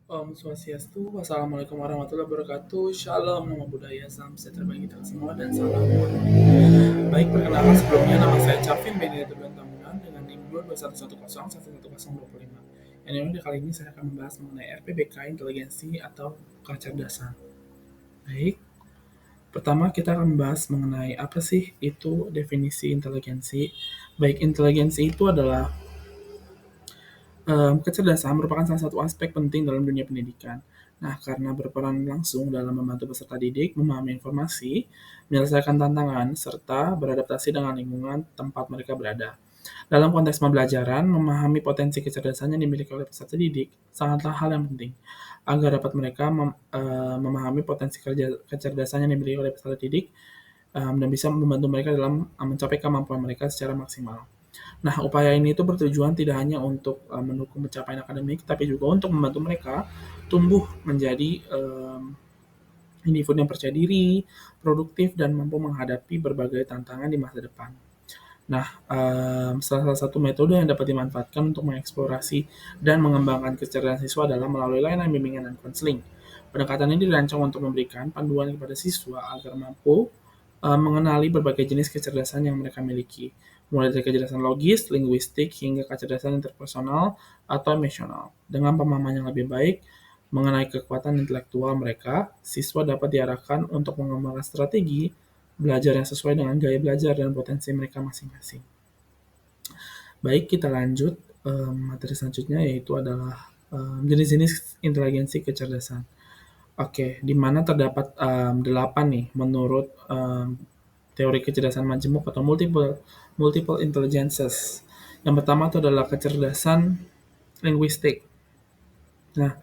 Om Swastiastu, Wassalamualaikum warahmatullahi wabarakatuh, Shalom, Namo Buddhaya, Salam sejahtera bagi kita semua, dan salam hormat. Baik, perkenalkan sebelumnya nama saya Cavin Benedict Tamunan dengan NIM 22110111025. Yang kali ini saya akan membahas mengenai RPBK, inteligensi atau kecerdasan. Baik, pertama kita akan membahas mengenai apa sih itu definisi inteligensi. Baik, inteligensi itu adalah kecerdasan merupakan salah satu aspek penting dalam dunia pendidikan. Nah, karena berperan langsung dalam membantu peserta didik memahami informasi, menyelesaikan tantangan, serta beradaptasi dengan lingkungan tempat mereka berada. Dalam konteks pembelajaran, memahami potensi kecerdasan yang dimiliki oleh peserta didik sangatlah hal yang penting agar dapat mereka memahami potensi kecerdasan yang dimiliki oleh peserta didik dan bisa membantu mereka dalam mencapai kemampuan mereka secara maksimal. Nah, upaya ini itu bertujuan tidak hanya untuk mendukung pencapaian akademik, tapi juga untuk membantu mereka tumbuh menjadi individu yang percaya diri, produktif, dan mampu menghadapi berbagai tantangan di masa depan. Nah, salah satu metode yang dapat dimanfaatkan untuk mengeksplorasi dan mengembangkan kecerdasan siswa adalah melalui layanan bimbingan dan konseling. Pendekatan ini dirancang untuk memberikan panduan kepada siswa agar mampu mengenali berbagai jenis kecerdasan yang mereka miliki, mulai dari kecerdasan logis, linguistik, hingga kecerdasan interpersonal atau emosional. Dengan pemahaman yang lebih baik mengenai kekuatan intelektual mereka, siswa dapat diarahkan untuk mengembangkan strategi belajar yang sesuai dengan gaya belajar dan potensi mereka masing-masing. Baik, kita lanjut materi selanjutnya yaitu adalah jenis-jenis inteligensi kecerdasan. Oke, di mana terdapat 8 nih menurut teori kecerdasan majemuk atau multiple intelligences. Yang pertama itu adalah kecerdasan linguistik. Nah,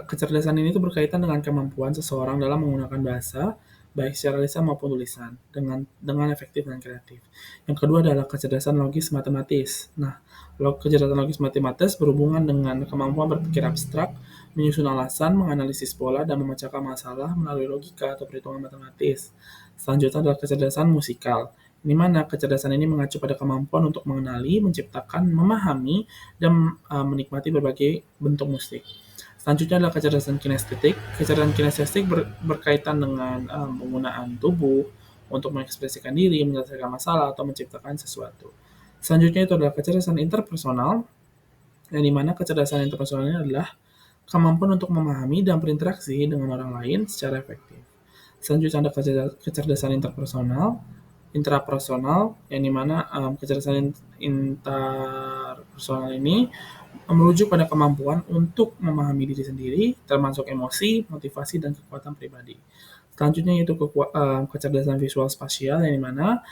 kecerdasan ini tuh berkaitan dengan kemampuan seseorang dalam menggunakan bahasa, baik secara lisan maupun tulisan, dengan efektif dan kreatif. Yang kedua adalah kecerdasan logis matematis. Nah, kecerdasan logis matematis berhubungan dengan kemampuan berpikir abstrak, menyusun alasan, menganalisis pola, dan memecahkan masalah melalui logika atau perhitungan matematis. Selanjutnya adalah kecerdasan musikal, di mana kecerdasan ini mengacu pada kemampuan untuk mengenali, menciptakan, memahami, dan menikmati berbagai bentuk musik. Selanjutnya adalah kecerdasan kinestetik. Kecerdasan kinestetik berkaitan dengan penggunaan tubuh untuk mengekspresikan diri, menyelesaikan masalah, atau menciptakan sesuatu. Selanjutnya itu adalah kecerdasan interpersonal, yang dimana kecerdasan interpersonal ini adalah kemampuan untuk memahami dan berinteraksi dengan orang lain secara efektif. Selanjutnya ada kecerdasan interpersonal, intrapersonal, yang dimana kecerdasan interpersonal ini merujuk pada kemampuan untuk memahami diri sendiri, termasuk emosi, motivasi, dan kekuatan pribadi. Selanjutnya yaitu kecerdasan visual spasial, yang dimana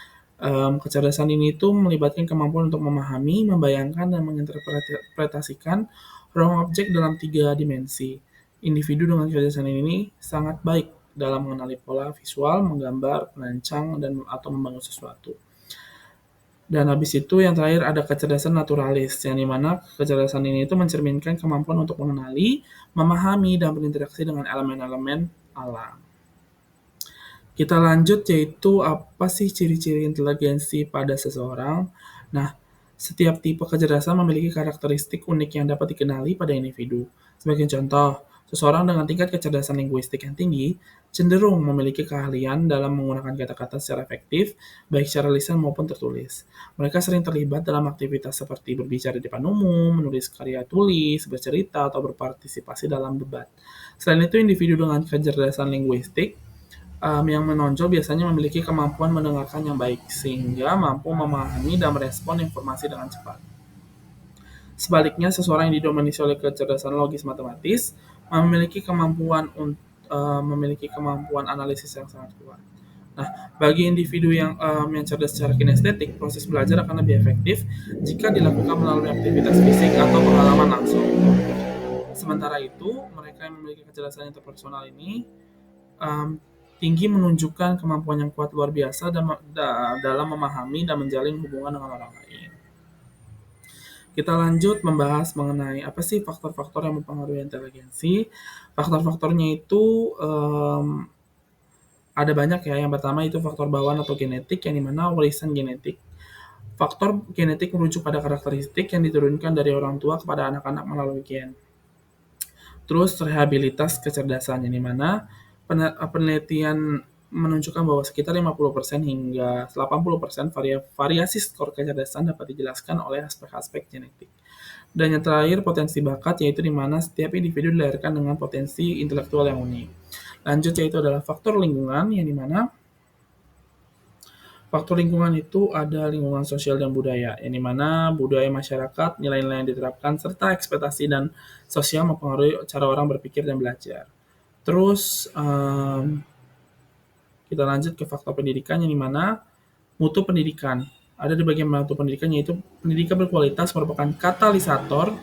kecerdasan ini tuh melibatkan kemampuan untuk memahami, membayangkan, dan menginterpretasikan ruang objek dalam 3 dimensi. Individu dengan kecerdasan ini sangat baik dalam mengenali pola visual, menggambar, merancang, dan atau membangun sesuatu. Dan habis itu yang terakhir ada kecerdasan naturalis, yang dimana kecerdasan ini itu mencerminkan kemampuan untuk mengenali, memahami, dan berinteraksi dengan elemen-elemen alam. Kita lanjut yaitu apa sih ciri-ciri inteligensi pada seseorang. Nah, setiap tipe kecerdasan memiliki karakteristik unik yang dapat dikenali pada individu. Sebagai contoh, seseorang dengan tingkat kecerdasan linguistik yang tinggi cenderung memiliki keahlian dalam menggunakan kata-kata secara efektif, baik secara lisan maupun tertulis. Mereka sering terlibat dalam aktivitas seperti berbicara di depan umum, menulis karya tulis, bercerita, atau berpartisipasi dalam debat. Selain itu, individu dengan kecerdasan linguistik yang menonjol biasanya memiliki kemampuan mendengarkan yang baik, sehingga mampu memahami dan merespon informasi dengan cepat. Sebaliknya, seseorang yang didominasi oleh kecerdasan logis matematis memiliki kemampuan analisis yang sangat kuat. Nah, bagi individu yang cerdas secara kinestetik, proses belajar akan lebih efektif jika dilakukan melalui aktivitas fisik atau pengalaman langsung. Sementara itu, mereka yang memiliki kecerdasan interpersonal ini um, tinggi menunjukkan kemampuan yang kuat luar biasa dalam memahami dan menjalin hubungan dengan orang lain. Kita lanjut membahas mengenai apa sih faktor-faktor yang mempengaruhi inteligensi. Faktor-faktornya itu ada banyak ya. Yang pertama itu faktor bawaan atau genetik, yang dimana warisan genetik. Faktor genetik merujuk pada karakteristik yang diturunkan dari orang tua kepada anak-anak melalui gen. Terus rehabilitas kecerdasan, yang di mana penelitian menunjukkan bahwa sekitar 50% hingga 80% variasi skor kecerdasan dapat dijelaskan oleh aspek-aspek genetik. Dan yang terakhir, potensi bakat, yaitu di mana setiap individu dilahirkan dengan potensi intelektual yang unik. Lanjut, yaitu adalah faktor lingkungan, yang di mana faktor lingkungan itu ada lingkungan sosial dan budaya, yang dimana budaya masyarakat, nilai-nilai yang diterapkan, serta ekspektasi dan sosial mempengaruhi cara orang berpikir dan belajar. Terus kita lanjut ke faktor pendidikan, yang dimana mutu pendidikan. Ada di bagian mutu pendidikan, yaitu pendidikan berkualitas merupakan katalisator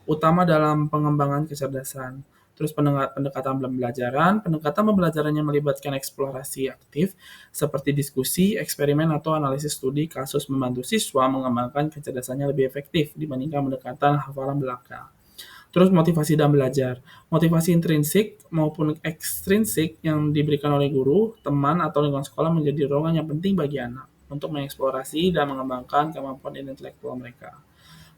utama dalam pengembangan kecerdasan. Terus pendekatan pembelajaran yang melibatkan eksplorasi aktif seperti diskusi, eksperimen, atau analisis studi kasus membantu siswa mengembangkan kecerdasannya lebih efektif dibandingkan pendekatan hafalan belaka. Terus motivasi dan belajar. Motivasi intrinsik maupun ekstrinsik yang diberikan oleh guru, teman, atau lingkungan sekolah menjadi dorongan yang penting bagi anak untuk mengeksplorasi dan mengembangkan kemampuan intelektual mereka.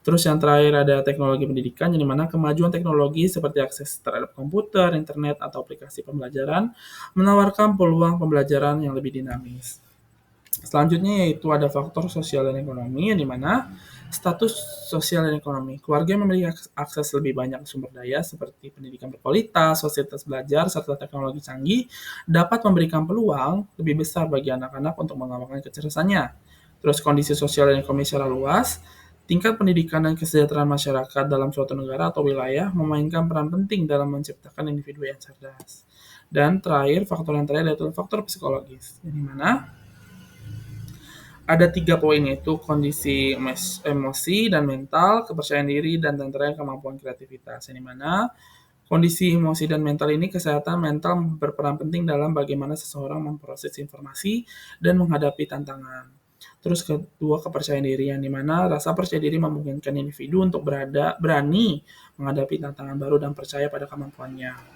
Terus yang terakhir ada teknologi pendidikan, yang dimana kemajuan teknologi seperti akses terhadap komputer, internet, atau aplikasi pembelajaran menawarkan peluang pembelajaran yang lebih dinamis. Selanjutnya yaitu ada faktor sosial dan ekonomi, yang dimana status sosial dan ekonomi. Keluarga yang memiliki akses lebih banyak sumber daya seperti pendidikan berkualitas, fasilitas belajar, serta teknologi canggih dapat memberikan peluang lebih besar bagi anak-anak untuk mengembangkan kecerdasannya. Terus kondisi sosial dan ekonomi secara luas, tingkat pendidikan dan kesejahteraan masyarakat dalam suatu negara atau wilayah memainkan peran penting dalam menciptakan individu yang cerdas. Dan terakhir, faktor yang terakhir yaitu faktor psikologis, yang dimana ada 3 poin, yaitu kondisi emosi dan mental, kepercayaan diri, dan yang terakhir kemampuan kreativitas. Yang dimana kondisi emosi dan mental ini, kesehatan mental berperan penting dalam bagaimana seseorang memproses informasi dan menghadapi tantangan. Terus kedua, kepercayaan diri, yang dimana rasa percaya diri memungkinkan individu untuk berani menghadapi tantangan baru dan percaya pada kemampuannya.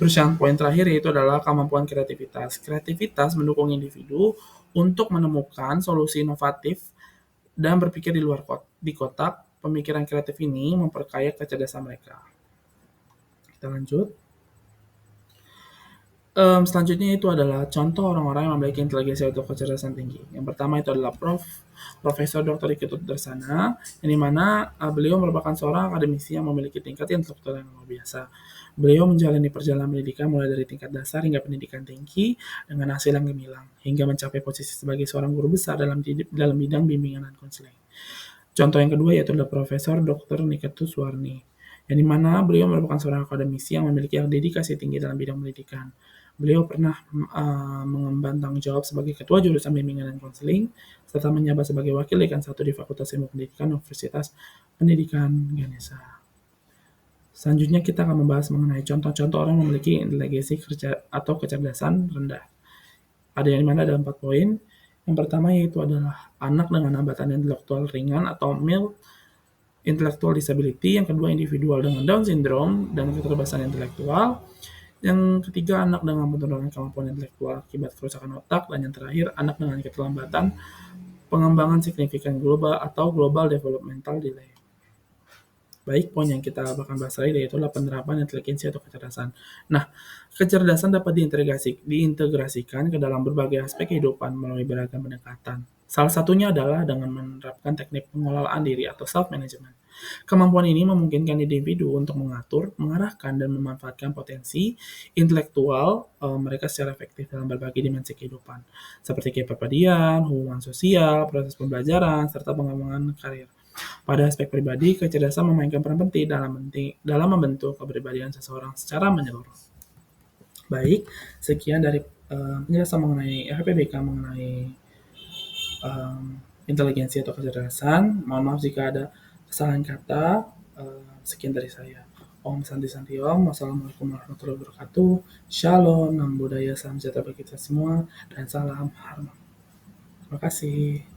Terus yang poin terakhir yaitu adalah kemampuan kreativitas. Kreativitas mendukung individu untuk menemukan solusi inovatif dan berpikir di luar di kotak. Pemikiran kreatif ini memperkaya kecerdasan mereka. Kita lanjut. Selanjutnya itu adalah contoh orang-orang yang memiliki inteligensi atau kecerdasan tinggi. Yang pertama itu adalah Profesor Dr. Iketut Darsana, yang dimana beliau merupakan seorang akademisi yang memiliki tingkat intelektual yang luar biasa. Beliau menjalani perjalanan pendidikan mulai dari tingkat dasar hingga pendidikan tinggi dengan hasil yang gemilang, hingga mencapai posisi sebagai seorang guru besar dalam bidang bimbingan dan konseling. Contoh yang kedua yaitu adalah Profesor Dr. Niketu Suwarni, yang dimana beliau merupakan seorang akademisi yang memiliki dedikasi tinggi dalam bidang pendidikan. Beliau pernah mengemban tanggung jawab sebagai ketua jurusan bimbingan dan konseling, serta menjabat sebagai wakil dekan 1 di Fakultas Ilmu Pendidikan Universitas Pendidikan Ganesha. Selanjutnya kita akan membahas mengenai contoh-contoh orang yang memiliki inteligensi atau kecerdasan rendah. Ada yang dimana ada 4 poin. Yang pertama yaitu adalah anak dengan hambatan intelektual ringan atau mild intellectual disability. Yang kedua, individual dengan Down syndrome dan keterbatasan intelektual. Yang ketiga, anak dengan penurunan kemampuan intelektual akibat kerusakan otak. Dan yang terakhir, anak dengan keterlambatan pengembangan signifikan global atau global developmental delay. Baik, poin yang kita akan bahas lagi yaitu penerapan inteligensi atau kecerdasan. Nah, kecerdasan dapat diintegrasikan ke dalam berbagai aspek kehidupan melalui beragam pendekatan. Salah satunya adalah dengan menerapkan teknik pengelolaan diri atau self-management. Kemampuan ini memungkinkan individu untuk mengatur, mengarahkan, dan memanfaatkan potensi intelektual mereka secara efektif dalam berbagai dimensi kehidupan, seperti kepribadian, hubungan sosial, proses pembelajaran, serta pengembangan karir. Pada aspek pribadi, kecerdasan memainkan peran penting dalam membentuk kepribadian seseorang secara menyeluruh. Baik, sekian dari penjelasan mengenai RPBK mengenai inteligensi atau kecerdasan. Mohon maaf jika ada kesalahan kata. Sekian dari saya. Om Santi Santi Om. Wassalamualaikum warahmatullahi wabarakatuh. Shalom, nam budaya, salam sejahtera bagi kita semua, dan salam harmoni. Terima kasih.